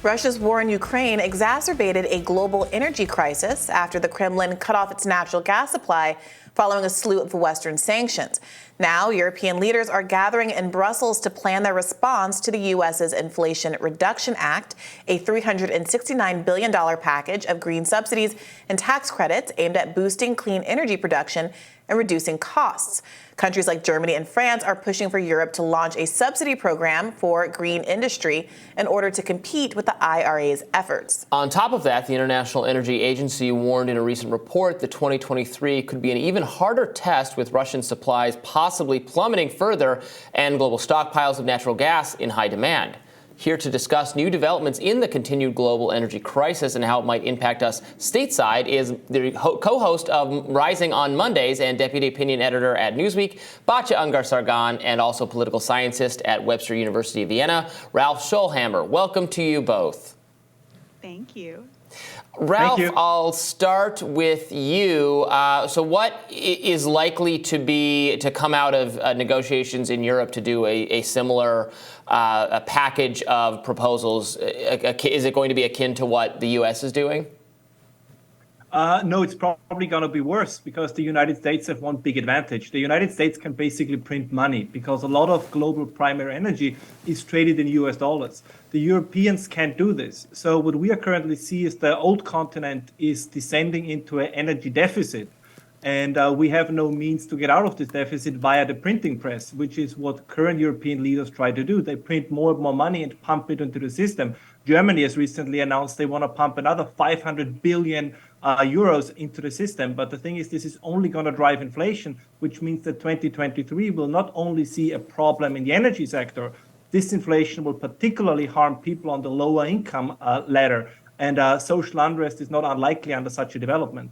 Russia's war in Ukraine exacerbated a global energy crisis after the Kremlin cut off its natural gas supply following a slew of Western sanctions. Now, European leaders are gathering in Brussels to plan their response to the U.S.'s Inflation Reduction Act, a $369 billion package of green subsidies and tax credits aimed at boosting clean energy production and reducing costs. Countries like Germany and France are pushing for Europe to launch a subsidy program for green industry in order to compete with the IRA's efforts. On top of that, the International Energy Agency warned in a recent report that 2023 could be an even harder test, with Russian supplies possibly plummeting further and global stockpiles of natural gas in high demand. Here to discuss new developments in the continued global energy crisis and how it might impact us stateside is the co-host of Rising on Mondays and deputy opinion editor at Newsweek, Batya Ungar-Sargon, and also political scientist at Webster University of Vienna, Ralph Schoellhammer. Welcome to you both. Thank you. Ralph, I'll start with you. So what is likely to come out of negotiations in Europe to do a similar a package of proposals? Is it going to be akin to what the U.S. is doing? No, it's probably going to be worse, because the United States have one big advantage. The United States can basically print money because a lot of global primary energy is traded in US dollars. The Europeans can't do this. So what we are currently see is the old continent is descending into an energy deficit. And we have no means to get out of this deficit via the printing press, which is what current European leaders try to do. They print more and more money and pump it into the system. Germany has recently announced they want to pump another 500 billion euros into the system. But the thing is, this is only going to drive inflation, which means that 2023 will not only see a problem in the energy sector, this inflation will particularly harm people on the lower income ladder. And social unrest is not unlikely under such a development.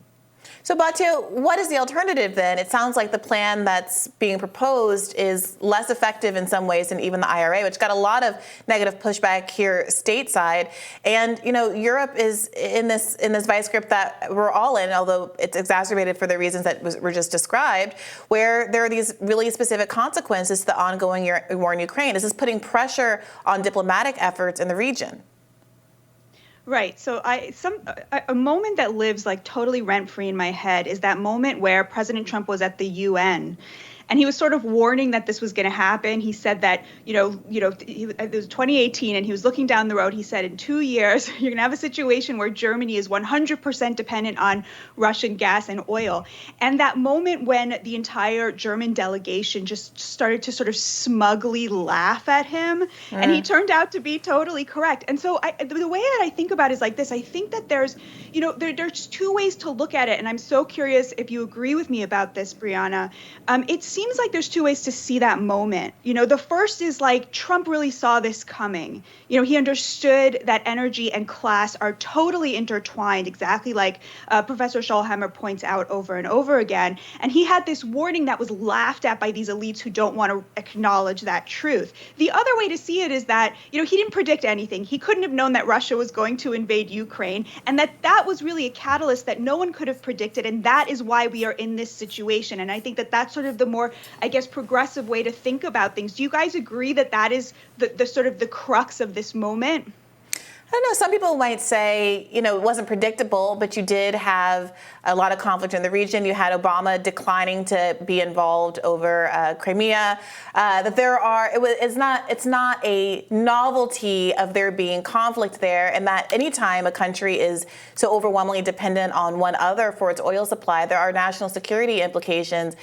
So, Batya, what is the alternative then? It sounds like the plan that's being proposed is less effective in some ways than even the IRA, which got a lot of negative pushback here stateside. And, you know, Europe is in this vice grip that we're all in, although it's exacerbated for the reasons that were just described, where there are these really specific consequences to the ongoing war in Ukraine. Is this putting pressure on diplomatic efforts in the region? Right. So a moment that lives like totally rent free in my head is that moment where President Trump was at the UN. And he was sort of warning that this was going to happen. He said that, it was 2018, and he was looking down the road. He said, in 2 years, you're going to have a situation where Germany is 100% dependent on Russian gas and oil. And that moment when the entire German delegation just started to sort of smugly laugh at him, and he turned out to be totally correct. And so the way that I think about it is like this. I think that there's two ways to look at it. And I'm so curious if you agree with me about this, Brianna. It seems like there's two ways to see that moment. The first is like Trump really saw this coming. He understood that energy and class are totally intertwined, exactly like Professor Schoellhammer points out over and over again. And he had this warning that was laughed at by these elites who don't want to acknowledge that truth. The other way to see it is that, he didn't predict anything. He couldn't have known that Russia was going to invade Ukraine, and that was really a catalyst that no one could have predicted. And that is why we are in this situation. And I think that that's sort of the more, progressive way to think about things. Do you guys agree that that is the sort of the crux of this moment? I don't know. Some people might say, it wasn't predictable, but you did have a lot of conflict in the region. You had Obama declining to be involved over Crimea. It's not a novelty of there being conflict there, and that anytime a country is so overwhelmingly dependent on one other for its oil supply, there are national security implications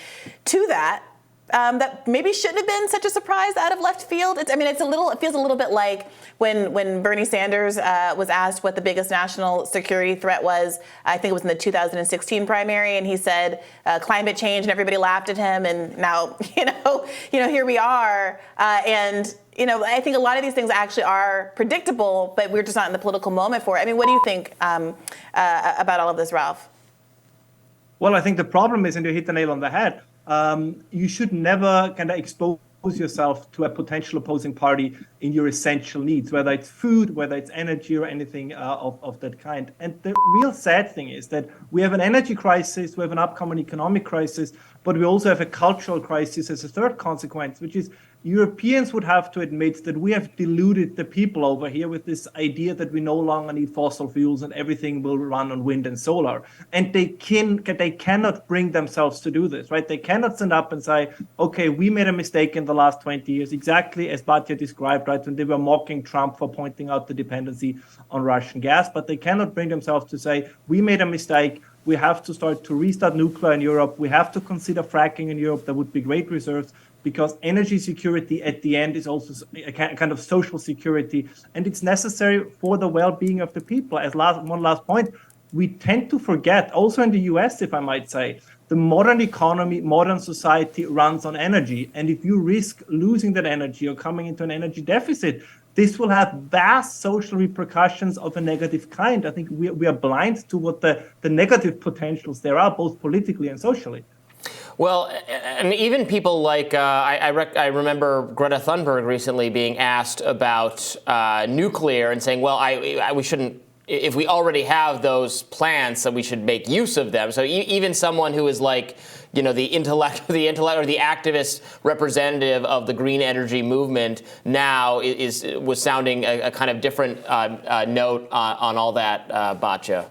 to that. That maybe shouldn't have been such a surprise out of left field. It feels a little bit like when Bernie Sanders was asked what the biggest national security threat was. I think it was in the 2016 primary, and he said climate change, and everybody laughed at him. And now, here we are. I think a lot of these things actually are predictable, but we're just not in the political moment for it. I mean, what do you think about all of this, Ralph? Well, I think the problem is, and you hit the nail on the head, you should never kind of expose yourself to a potential opposing party in your essential needs, whether it's food, whether it's energy, or anything of that kind. And the real sad thing is that we have an energy crisis, we have an upcoming economic crisis, but we also have a cultural crisis as a third consequence, which is Europeans would have to admit that we have deluded the people over here with this idea that we no longer need fossil fuels and everything will run on wind and solar. And they cannot bring themselves to do this, right? They cannot stand up and say, okay, we made a mistake in the last 20 years, exactly as Batya described, right, when they were mocking Trump for pointing out the dependency on Russian gas. But they cannot bring themselves to say, we made a mistake. We have to start to restart nuclear in Europe. We have to consider fracking in Europe. There would be great reserves, because energy security at the end is also a kind of social security, and it's necessary for the well-being of the people. As one last point, we tend to forget, also in the US, if I might say, the modern economy, modern society runs on energy. And if you risk losing that energy or coming into an energy deficit, this will have vast social repercussions of a negative kind. I think we are blind to what the negative potentials there are, both politically and socially. Well, and even people like, I remember Greta Thunberg recently being asked about nuclear and saying, well, we shouldn't, if we already have those plants, so we should make use of them. So even someone who is like, you know, the intellect or the activist representative of the green energy movement now was sounding a kind of different note on all that, Batya.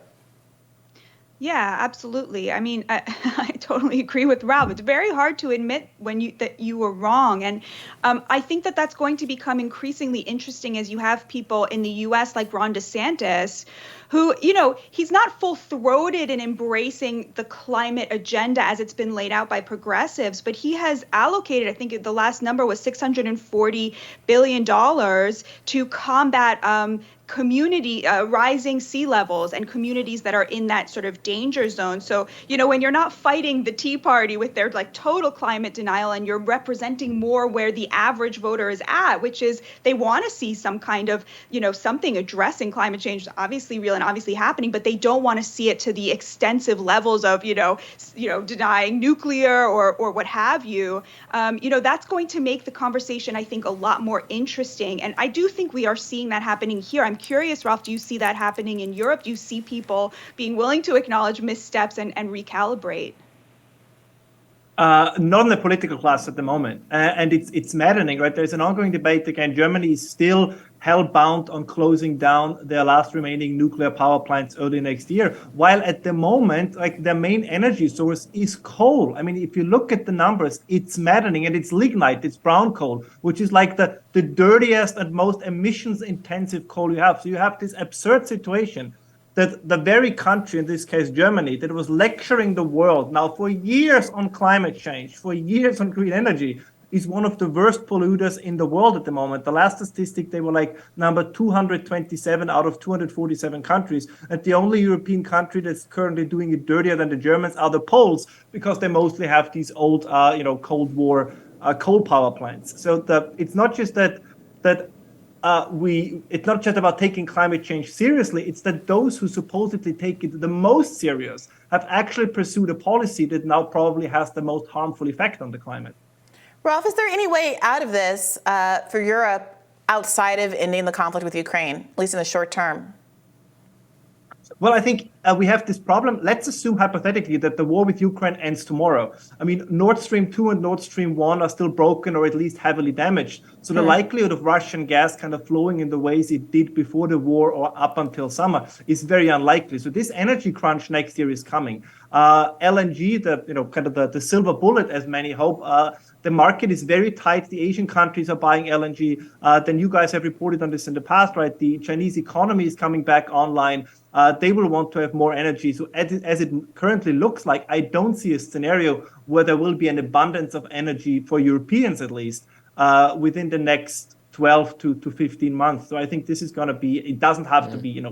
Yeah, absolutely. I mean, I totally agree with Ralph. It's very hard to admit that you were wrong. And I think that that's going to become increasingly interesting as you have people in the U.S. like Ron DeSantis, who, you know, he's not full-throated in embracing the climate agenda as it's been laid out by progressives, but he has allocated, I think the last number was $640 billion to combat rising sea levels and communities that are in that sort of danger zone. So, you know, when you're not fighting the Tea Party with their like total climate denial and you're representing more where the average voter is at, which is they want to see some kind of, you know, something addressing climate change, obviously real and obviously happening, but they don't want to see it to the extensive levels of, you know, denying nuclear or what have you. You know, that's going to make the conversation, I think, a lot more interesting. And I do think we are seeing that happening here. I'm curious, Ralph, do you see that happening in Europe? Do you see people being willing to acknowledge missteps and recalibrate? Not in the political class at the moment. And it's maddening, right? There's an ongoing debate. Again, Germany is still hell-bound on closing down their last remaining nuclear power plants early next year, while at the moment, like, their main energy source is coal. I mean, if you look at the numbers, it's maddening, and it's lignite, it's brown coal, which is like the dirtiest and most emissions-intensive coal you have. So you have this absurd situation that the very country, in this case Germany, that was lecturing the world now for years on climate change, for years on green energy, is one of the worst polluters in the world at the moment. The last statistic, they were like number 227 out of 247 countries. And the only European country that's currently doing it dirtier than the Germans are the Poles, because they mostly have these old, Cold War coal power plants. So it's not just it's not just about taking climate change seriously, it's that those who supposedly take it the most serious have actually pursued a policy that now probably has the most harmful effect on the climate. Ralph, is there any way out of this for Europe outside of ending the conflict with Ukraine, at least in the short term? Well, I think we have this problem. Let's assume hypothetically that the war with Ukraine ends tomorrow. I mean, Nord Stream 2 and Nord Stream 1 are still broken or at least heavily damaged. So the likelihood of Russian gas kind of flowing in the ways it did before the war or up until summer is very unlikely. So this energy crunch next year is coming. LNG, the silver bullet, as many hope, the market is very tight. The Asian countries are buying LNG. Then you guys have reported on this in the past, right? The Chinese economy is coming back online. They will want to have more energy. So as it currently looks like, I don't see a scenario where there will be an abundance of energy for Europeans, at least, within the next 12 to 15 months. So I think this is going to be, it doesn't have to be,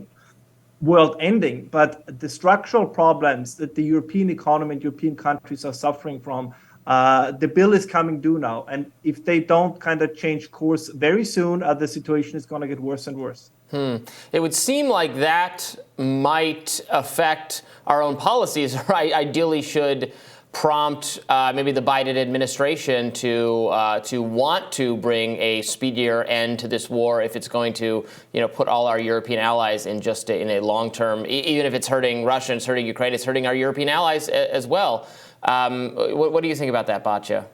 world ending, but the structural problems that the European economy and European countries are suffering from, the bill is coming due now. And if they don't kind of change course very soon, the situation is going to get worse and worse. It would seem like that might affect our own policies, or ideally should prompt maybe the Biden administration to want to bring a speedier end to this war if it's going to, put all our European allies in just in a long term. Even if it's hurting Russia, it's hurting Ukraine, it's hurting our European allies as well. What do you think about that, Batya?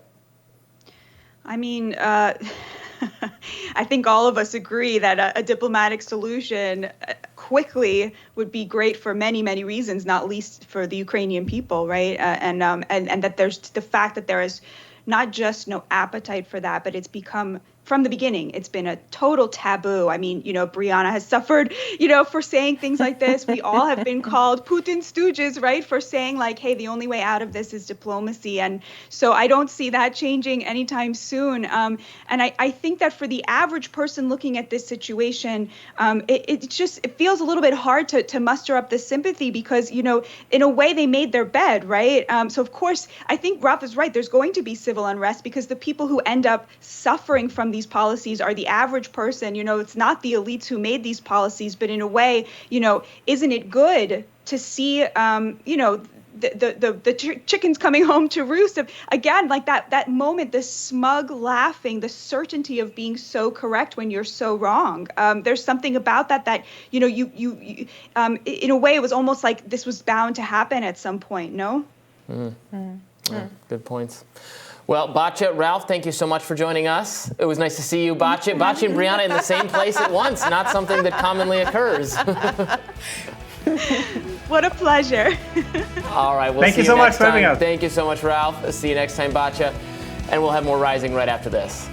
I mean, I think all of us agree that a diplomatic solution quickly would be great for many, many reasons, not least for the Ukrainian people, right? And that there's the fact that there is not just no appetite for that, but it's become, from the beginning, it's been a total taboo. I mean, Brianna has suffered, for saying things like this. We all have been called Putin stooges, right? For saying like, hey, the only way out of this is diplomacy. And so I don't see that changing anytime soon. And I think that for the average person looking at this situation, it feels a little bit hard to muster up the sympathy because, in a way they made their bed, right? So of course, I think Ralph is right. There's going to be civil unrest because the people who end up suffering from these policies are the average person. It's not the elites who made these policies, but in a way, isn't it good to see, the chickens coming home to roost? Again, like that moment, the smug laughing, the certainty of being so correct when you're so wrong. There's something about that you in a way, it was almost like this was bound to happen at some point. No. Yeah, good points. Well, Batya, Ralph, thank you so much for joining us. It was nice to see you, Batya and Brianna in the same place at once, not something that commonly occurs. What a pleasure. All right, we'll Thank see you so much next for having time. us. Thank you so much, Ralph. See you next time, Batya. And we'll have more Rising right after this.